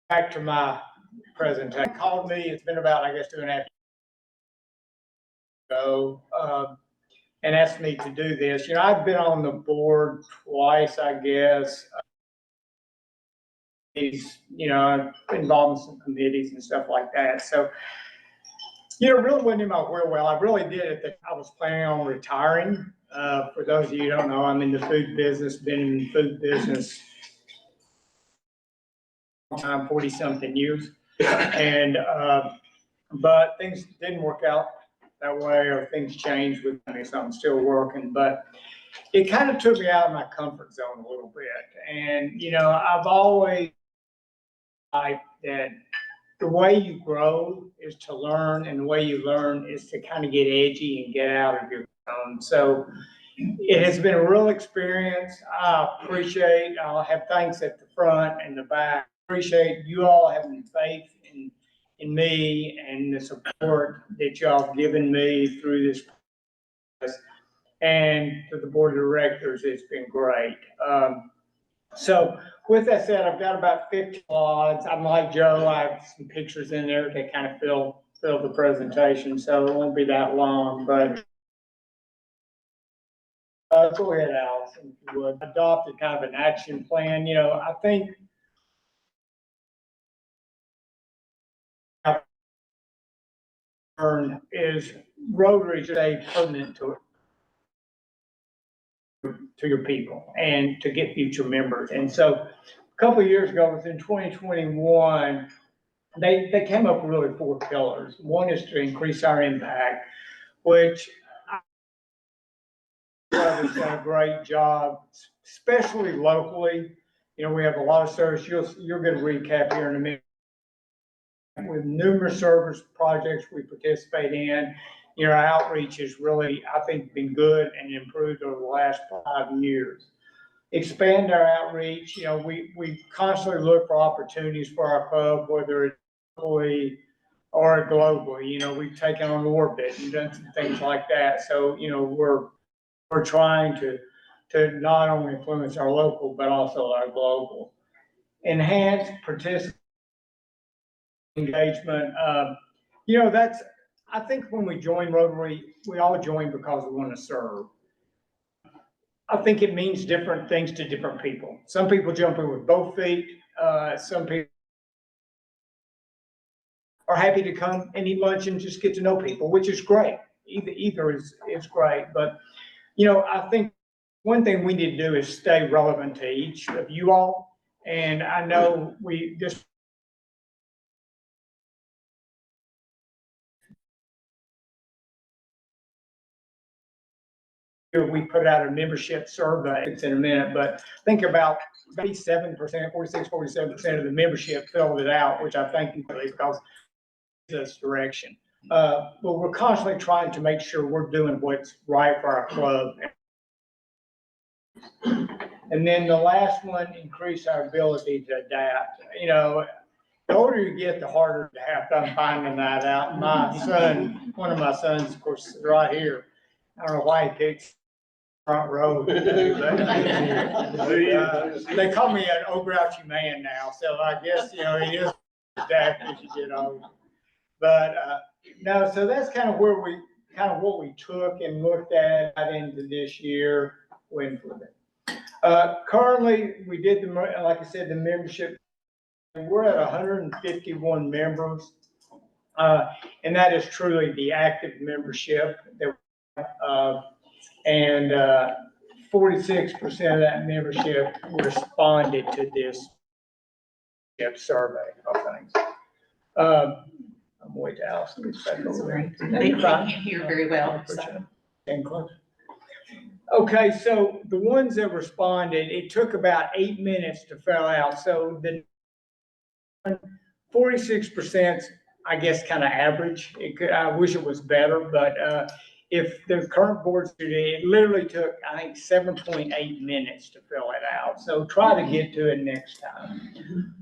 back to my presentation. Called me, it's been about, I guess, 2.5 years ago, and asked me to do this. I've been on the board twice, I guess. He's, involved in some committees and stuff like that. So, really went in my well. I really did it. I was planning on retiring. For those of you who don't know, I'm in the food business, been in the food business time, 40-something years. And, but things didn't work out that way, or things changed with me, so I'm still working. But it kind of took me out of my comfort zone a little bit. And, I've always liked that the way you grow is to learn, and the way you learn is to kind of get edgy and get out of your zone. So it has been a real experience. I'll have thanks at the front and the back. Appreciate you all having faith in me and the support that y'all have given me through this process. And to the board of directors, it's been great. So with that said, I've got about 50 slides. I'm like Joe, I have some pictures in there that kind of fill the presentation, so it won't be that long. But go ahead, Allison, if you would. Adopted kind of an action plan. I think is Rotary should stay permanent to your people and to get future members. And so a couple of years ago, within 2021, they came up with really 4 pillars. One is to increase our impact, which has done a great job, especially locally. We have a lot of service. You'll get a recap here in a minute. With numerous service projects we participate in, our outreach has really, I think, been good and improved over the last 5 years. Expand our outreach. We constantly look for opportunities for our club, whether it's locally or globally. We've taken on orbit and done some things like that. So, we're trying to not only influence our local, but also our global. Enhance participation engagement. I think when we join Rotary, we all join because we want to serve. I think it means different things to different people. Some people jump in with both feet. Some people are happy to come and eat lunch and just get to know people, which is great. Either is great. But, I think one thing we need to do is stay relevant to each of you all. And I know we put out a membership survey. It's in a minute, but think about 47%, 47% of the membership filled it out, which I thank you for, because it's this direction. But we're constantly trying to make sure we're doing what's right for our club. And then the last one, increase our ability to adapt. The older you get, the harder to have fun finding that out. My son, one of my sons, of course, is right here. I don't know why he picks front row. They call me an old grouchy man now, so I guess, it is adapt as you get older. But no, so that's kind of what we took and looked at into this year. Currently, we did like I said, the membership. We're at 151 members, and that is truly the active membership. And 46% of that membership responded to this survey of things. I'm way to Allison. They can't hear very well. And close. Okay, so the ones that responded, it took about 8 minutes to fill out. So the 46%, I guess, kind of average. I wish it was better, but if the current board's today, it literally took, I think, 7.8 minutes to fill it out. So try to get to it next time.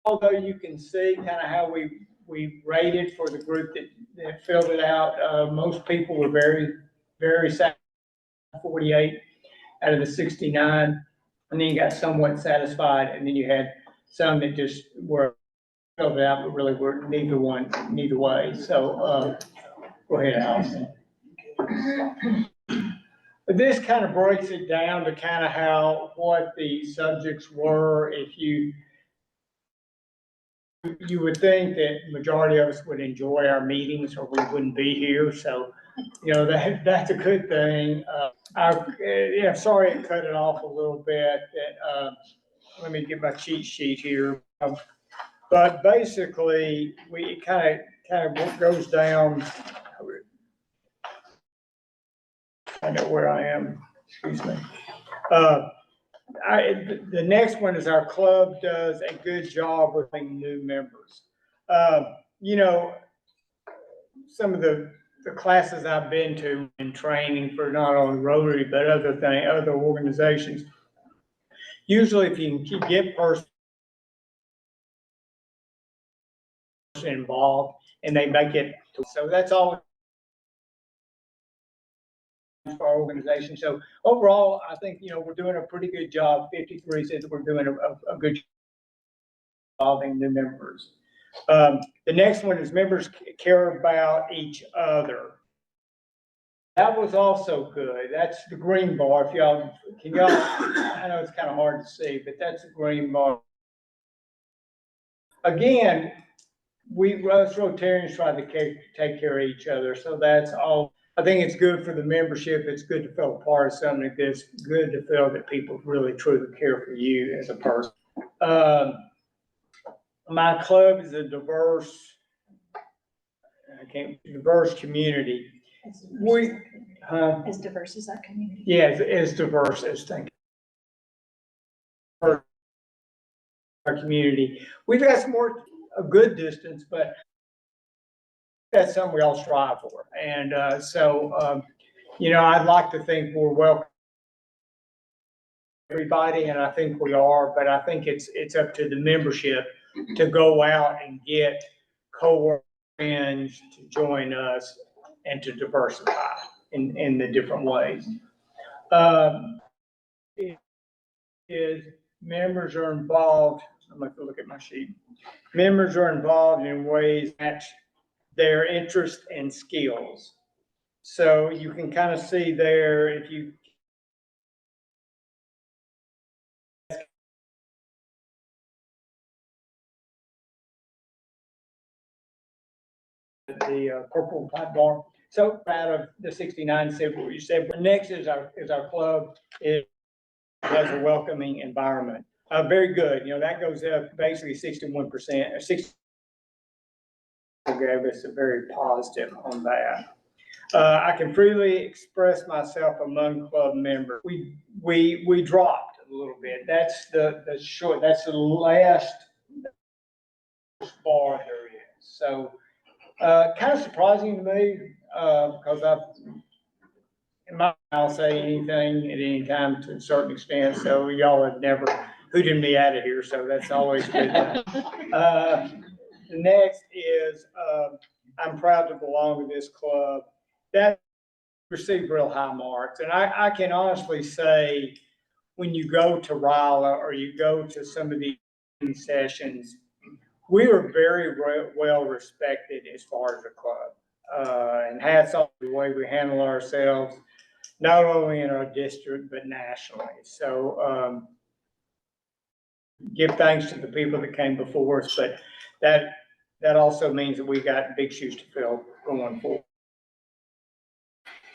Although you can see kind of how we rated for the group that filled it out. Most people were very, very satisfied. 48 out of the 69, and then you got somewhat satisfied, and then you had some that just were filled out, but really were neither way. So, go ahead, Allison. But this kind of breaks it down to kind of what the subjects were. If you would think that majority of us would enjoy our meetings or we wouldn't be here. So, that's a good thing. Sorry I cut it off a little bit. Let me get my cheat sheet here. But basically, it kind of goes down. I know where I am. Excuse me. The next one is our club does a good job with new members. Some of the classes I've been to in training for not only Rotary, but other organizations, usually if you can get person involved and they make it, so that's all for our organization. So overall, I think, we're doing a pretty good job. 53 says we're doing a good job involving new members. The next one is members care about each other. That was also good. That's the green bar. If y'all, I know it's kind of hard to see, but that's the green bar. Again, us Rotarians try to take care of each other. So that's all. I think it's good for the membership. It's good to feel a part of something. It's good to feel that people really truly care for you as a person. My club is a diverse community. As diverse as our community. Yeah, as diverse as our community. We've got a good distance, but that's something we all strive for. And I'd like to think we're welcome everybody, and I think we are, but I think it's up to the membership to go out and get co-workers to join us and to diversify in the different ways. Members are involved. I'm going to look at my sheet. Members are involved in ways that match their interest and skills. So you can kind of see there, if you the purple type bar. So out of the 69, say what you said. Next is our club. It has a welcoming environment. Very good. That goes up basically 61%. 60 gave us a very positive on that. I can freely express myself among club members. We dropped a little bit. That's the short. That's the last bar there is. So kind of surprising to me because I'll say anything at any time to a certain extent. So y'all have never hooted me out of here. So that's always good. The next is I'm proud to belong to this club. That received real high marks. And I can honestly say when you go to RILA or you go to some of these sessions, we are very well respected as far as a club. And hats off the way we handle ourselves, not only in our district, but nationally. So give thanks to the people that came before us, but that also means that we got big shoes to fill going forward.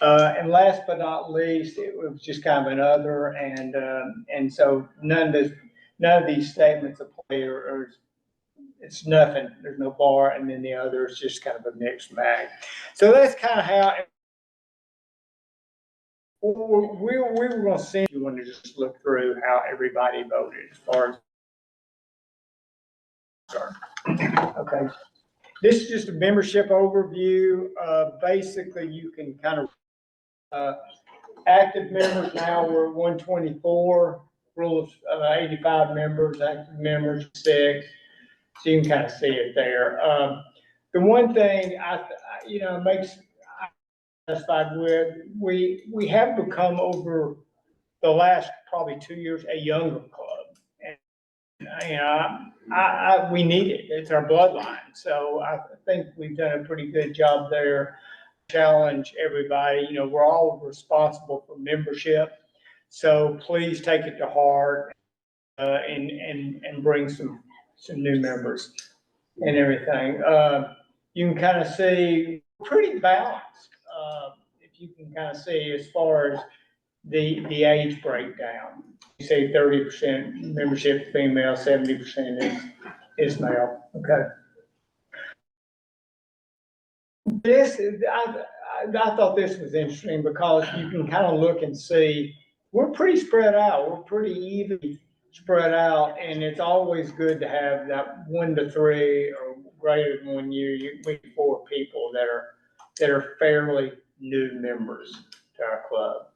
And last but not least, it was just kind of another, and so none of these statements apply, or it's nothing. There's no bar, and then the other is just kind of a mixed bag. So that's kind of how we were going to see. You want to just look through how everybody voted as far as. Okay. This is just a membership overview. Basically, you can kind of active members now we're 124. Rule of 85 members. Active members 6. So you can kind of see it there. The one thing makes satisfied with we have become over the last probably 2 years a younger club. you know, we need it. It's our bloodline. So I think we've done a pretty good job there. Challenge everybody, you know, we're all responsible for membership. So please take it to heart, and bring some new members and everything. You can kind of see pretty balanced, if you can kind of see as far as the age breakdown. You say 30% membership female, 70% is male. Okay. This is, I thought this was interesting because you can kind of look and see, we're pretty spread out. We're pretty evenly spread out, and it's always good to have that 1 to 3 or greater than 1 year. We need 4 people that are fairly new members to our club.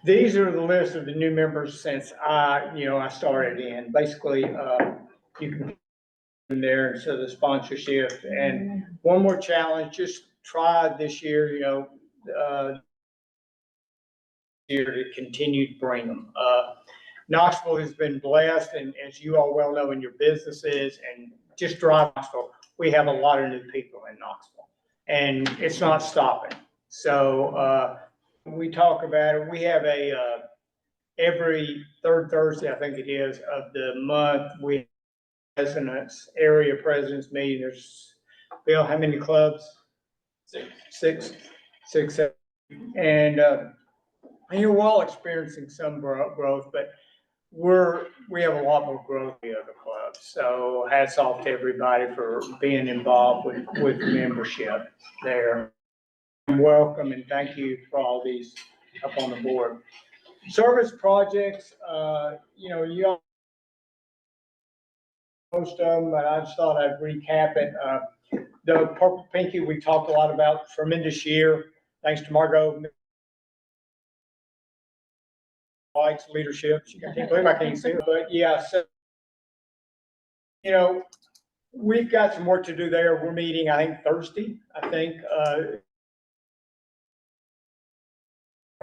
These are the list of the new members since I started in. Basically, you can in there instead of the sponsorship. And one more challenge, just try this year, year to continue to bring them. Knoxville has been blessed, and as you all well know in your businesses, and just drive Knoxville, we have a lot of new people in Knoxville, and it's not stopping. So we talk about it. We have every third Thursday, I think it is, of the month, we presidents, area presidents meeting. There's, Bill, how many clubs? Six, seven. And you're all experiencing some growth, but we have a lot more growth in the other clubs. So hats off to everybody for being involved with membership there. Welcome, and thank you for all these up on the board. Service projects, you all, most of them, but I just thought I'd recap it. The Purple Pinky, we talked a lot about, tremendous year, thanks to Margot White's leadership. I can't believe I can't see it, but yeah, so, we've got some work to do there. We're meeting, I think, Thursday,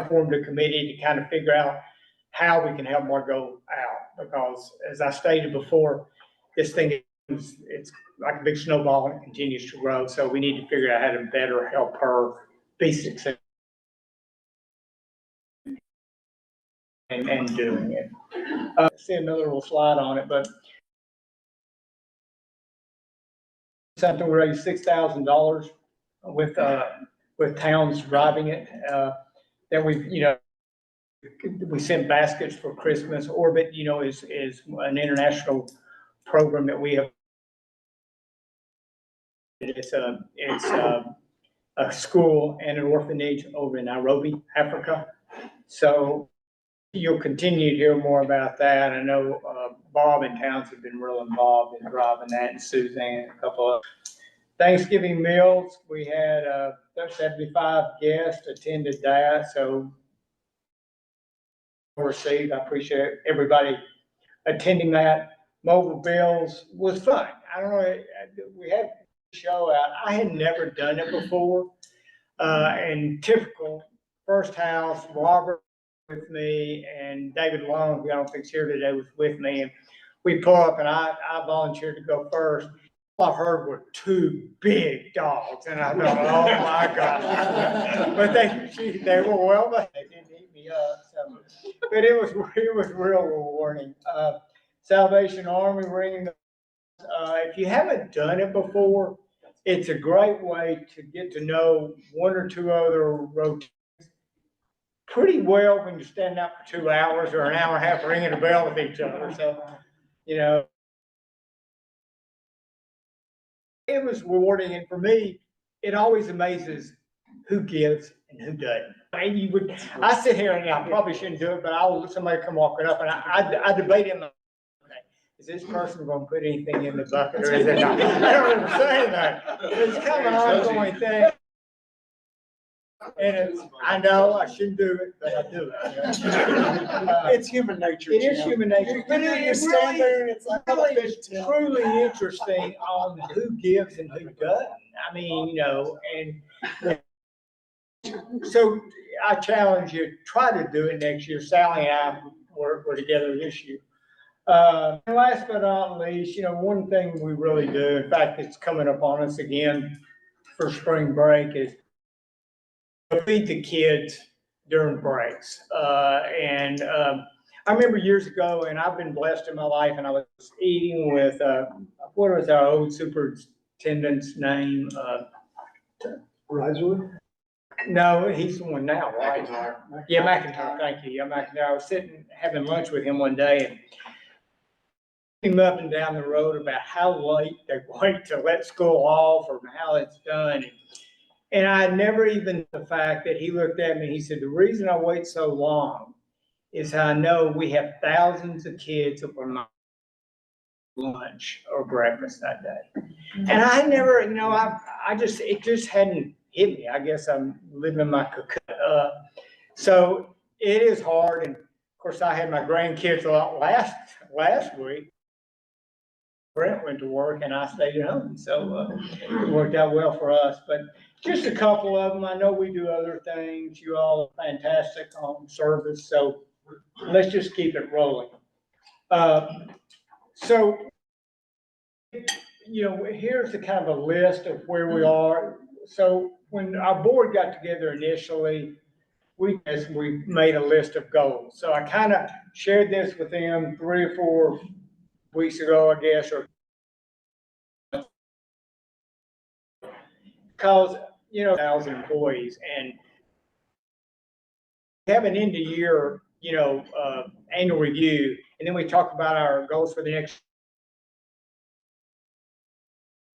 formed a committee to kind of figure out how we can help Margot out, because as I stated before, this thing it's like a big snowball and it continues to grow. So we need to figure out how to better help her be successful and doing it. See another little slide on it, but something we raised $6,000 with towns driving it. Then we sent baskets for Christmas. Orbit, is an international program that we have. It's a school and an orphanage over in Nairobi, Africa. So you'll continue to hear more about that. I know Bob and Towns have been real involved in driving that, and Suzanne, a couple of Thanksgiving meals. We had 75 guests attended that, so received. I appreciate everybody attending that. Mobile Bills was fun. I don't know, we had a show out. I had never done it before. And typical first house, Robert with me, and David Long, who I don't think's here today, was with me. And we pull up, and I volunteered to go first. All I heard were 2 big dogs, and I thought, oh my gosh. But they were well, but they didn't eat me up. So, but it was real rewarding. Salvation Army ring. If you haven't done it before, it's a great way to get to know 1 or 2 other rotations pretty well when you're standing out for 2 hours or an hour and a half ringing a bell with each other. So, it was rewarding, and for me, it always amazes who gives and who doesn't. I sit here and I probably shouldn't do it, but somebody come walking up and I debate him. Is this person going to put anything in the bucket, or is it not? I don't ever say that. It's kind of an ongoing thing. And I know I shouldn't do it, but I do it. It's human nature. It is human nature. But You stand there and it's like, it's truly interesting on who gives and who doesn't. I mean, and so I challenge you, try to do it next year. Sally and I we're together this year. And last but not least, one thing we really do, in fact, it's coming up on us again for spring break, is feed the kids during breaks. I remember years ago, and I've been blessed in my life, and I was eating with, what was our old superintendent's name? Risewood? No, he's the one now, right? McIntyre. Yeah, McIntyre, thank you. Yeah, McIntyre. I was sitting, having lunch with him one day, and him up and down the road about how late they wait to let school off or how it's done. And I never even, the fact that he looked at me, he said, the reason I wait so long is I know we have thousands of kids that will not lunch or breakfast that day. And I never, it just hadn't hit me. I guess I'm living in my cocoon. So it is hard. And of course, I had my grandkids a lot last week. Brent went to work and I stayed at home. So it worked out well for us. But just a couple of them. I know we do other things. You all are fantastic on service. So let's just keep it rolling. So, here's the kind of a list of where we are. So when our board got together initially, we made a list of goals. So I kind of shared this with them 3 or 4 weeks ago, I guess, or because, 1,000 employees, and we have an end of year, annual review, and then we talk about our goals for the next.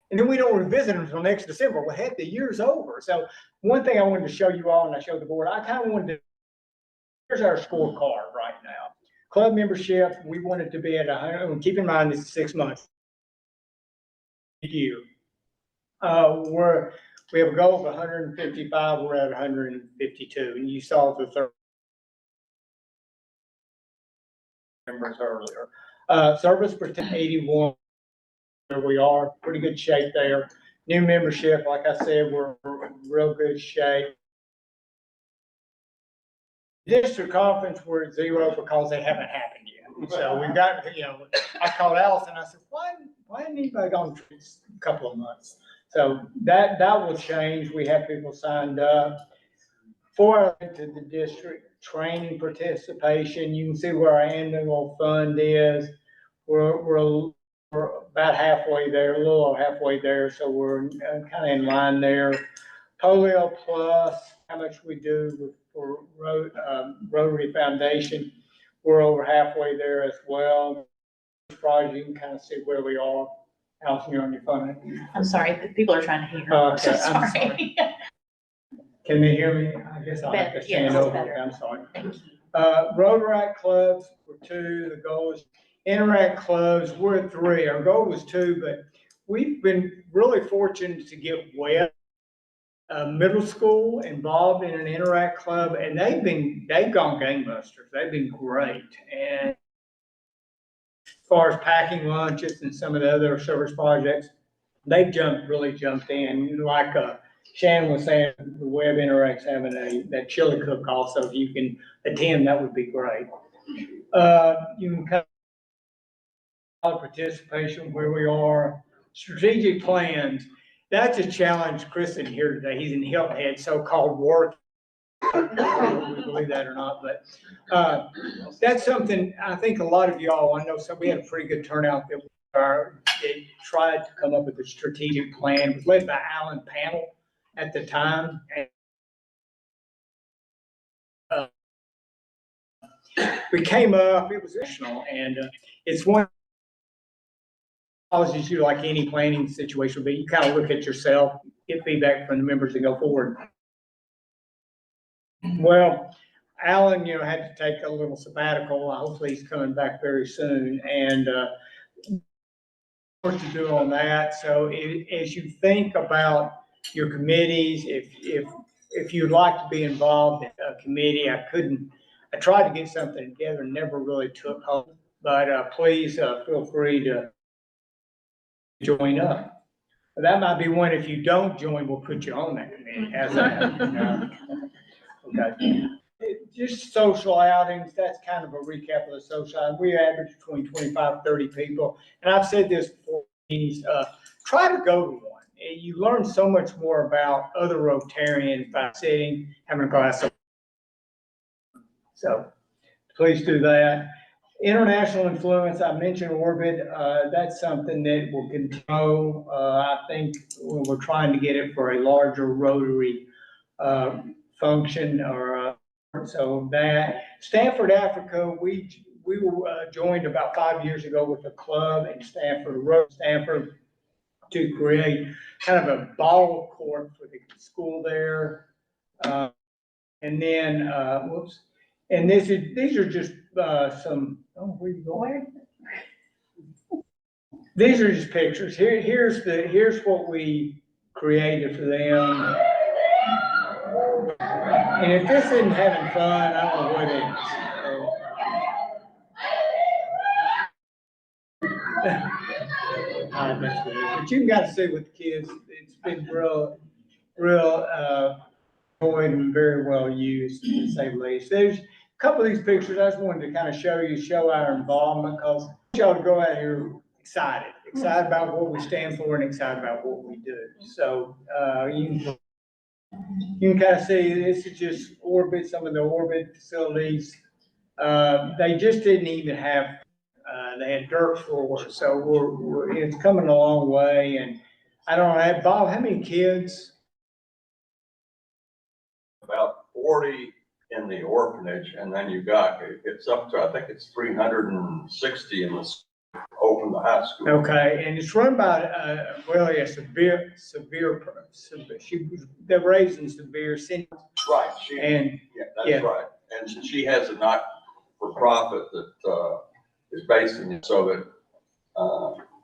And then we don't revisit them until next December. Well, heck, the year's over. So one thing I wanted to show you all, and I showed the board, I kind of wanted to, here's our scorecard right now. Club membership, we want it to be at 100, keep in mind this is 6 months. Year. We have a goal of 155, we're at 152, and you saw the third members earlier. Service for 81, where we are, pretty good shape there. New membership, like I said, we're in real good shape. District conference, we're at 0 because they haven't happened yet. So we've got, I called Allison, I said, why hadn't anybody gone for a couple of months? So that will change. We have people signed up for to the district training participation. You can see where our annual fund is. We're about halfway there, a little over halfway there. So we're kind of in line there. Polio Plus, how much we do for Rotary Foundation, we're over halfway there as well. Project, you can kind of see where we are. Allison, you're on your phone. I'm sorry, people are trying to hear. Okay, So I'm sorry. Can they hear me? I guess I'll have to stand over. Better. I'm sorry. Thank you. Rotaract clubs were 2, the goal is Interact clubs, we're at 3. Our goal was 2, but we've been really fortunate to get Webb Middle School involved in an Interact club, and they've gone gangbusters. They've been great. And as far as packing lunches and some of the other service projects, they've really jumped in. Like Shannon was saying, the Webb Interact's having that chili cook-off, so if you can attend, that would be great. You can kind of participation where we are. Strategic plans, that's a challenge. Chris isn't here today. He's in Hilton Head, so-called work. I don't know if we believe that or not, but that's something I think a lot of y'all, I know we had a pretty good turnout that they tried to come up with a strategic plan. It was led by Alan Panel at the time. And, we came up, it was additional, and it's one policies you like any planning situation, but you kind of look at yourself, get feedback from the members and go forward. Well, Alan, had to take a little sabbatical. Hopefully he's coming back very soon, and what to do on that. So as you think about your committees, if you'd like to be involved in a committee, I tried to get something together, never really took hold, but please feel free to join up. That might be one. If you don't join, we'll put you on that committee. How's that? Okay. just social outings, that's kind of a recap of the social outings. We average between 25, 30 people. And I've said this before, try to go to one. You learn so much more about other Rotarians by sitting, having a glass of. So please do that. International influence, I mentioned Orbit, that's something that will continue. I think we're trying to get it for a larger Rotary function or so that. Stanford, Africa, we were joined about 5 years ago with a club in Stanford to create kind of a ball court for the school there. And then, and these are just some, where you going? These are just pictures. Here's what we created for them. And if this isn't having fun, I don't know what is. That's good. But you got to see with the kids, it's been real enjoyed and very well used, to say the least. There's a couple of these pictures I just wanted to kind of show our involvement, because I want y'all to go out here excited about what we stand for and excited about what we do. So you can kind of see this is just Orbit, some of the Orbit facilities. They just didn't even have, they had dirt floors, so it's coming a long way. And I don't know, Bob, how many kids? About 40 in the orphanage, and then you got, it's up to, I think it's 360 in the open the high school. Okay, and it's run by really a severe, they're raising severe sin. Right, And yeah, that's right. And she has a not-for-profit that is based in it, so that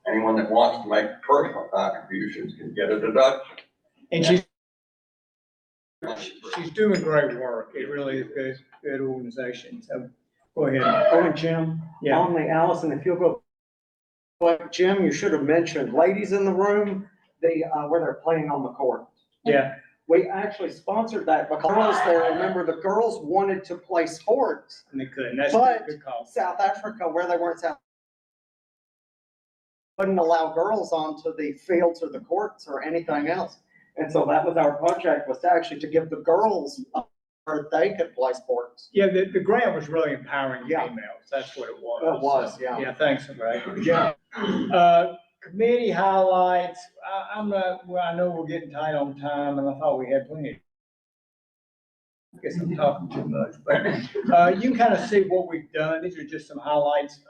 anyone that wants to make personal contributions can get a deduction. And she's doing great work. It really is good organization. So go ahead. Oh, and Jim, Yeah. only Allison, if you'll go. But Jim, you should have mentioned, ladies in the room, where they're playing on the court. Yeah. We actually sponsored that because remember, the girls wanted to play sports. And they couldn't. That's But a good call. South Africa, where they weren't wouldn't allow girls onto the fields or the courts or anything else. And so that was our project, was to actually to give the girls where they could play sports. Yeah, the grant was really empowering Yeah. females. That's what it was. It was, So, yeah. Yeah, thanks, Ray. Yeah. Committee highlights. I'm not, well, I know we're getting tight on time, and I thought we had plenty. I guess I'm talking too much, but you can kind of see what we've done. These are just some highlights.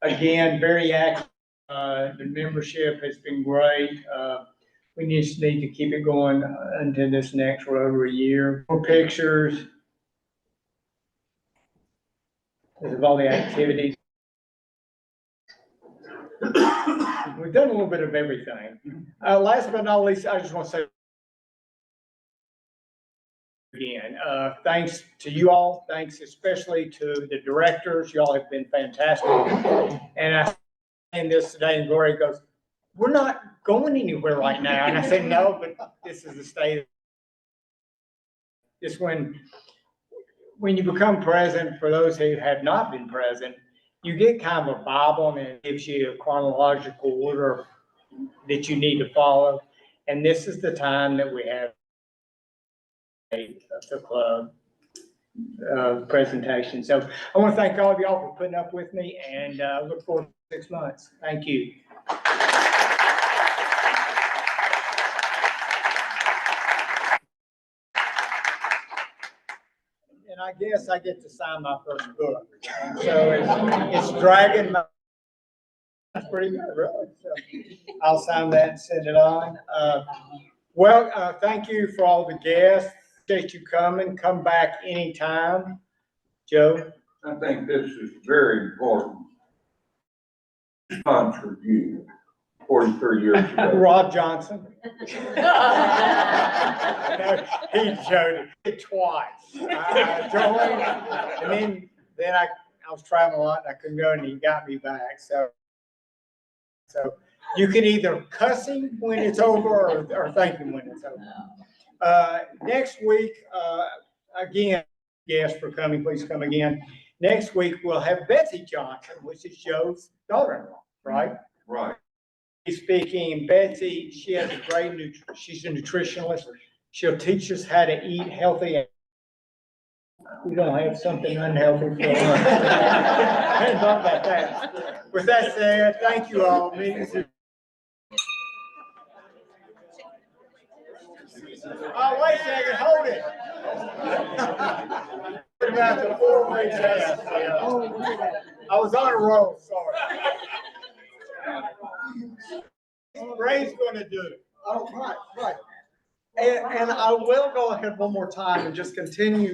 Again, very active. The membership has been great. We just need to keep it going until this next Rotary year. More pictures of all the activities. We've done a little bit of everything. Last but not least, I just want to say again, thanks to you all. Thanks especially to the directors. Y'all have been fantastic. And I say this today, and Gloria goes, "We're not going anywhere right now." And I said, "No, but this is the state. Just when you become president, for those who have not been president, you get kind of a Bible, and it gives you a chronological order that you need to follow. And this is the time that we have the club presentation. So I want to thank all of y'all for putting up with me, and look forward to 6 months. Thank you. And I guess I get to sign my first book. So it's Dragon. That's pretty good, really. So I'll sign that and send it on. Thank you for all the guests. Appreciate you coming. Come back anytime. Joe? I think this is very important. Sponsor you 43 years ago. Rob Johnson. No, he showed it twice. I joined, and then I was traveling a lot, and I couldn't go, and he got me back. So you can either cuss him when it's over or thank him when it's over. Next week, again, guests for coming. Please come again. Next week, we'll have Betsy Johnson, which is Joe's daughter-in-law, right? Right. She's speaking. Betsy, she has a great, she's a nutritionalist. She'll teach us how to eat healthy. We don't have something unhealthy for lunch. I hadn't thought about that. With that said, thank you all. Meetings are- Oh, wait a second, hold it. What about the four-way test? I was on a roll, sorry. Ray's gonna do it. Oh, right. And I will go ahead one more time and just continue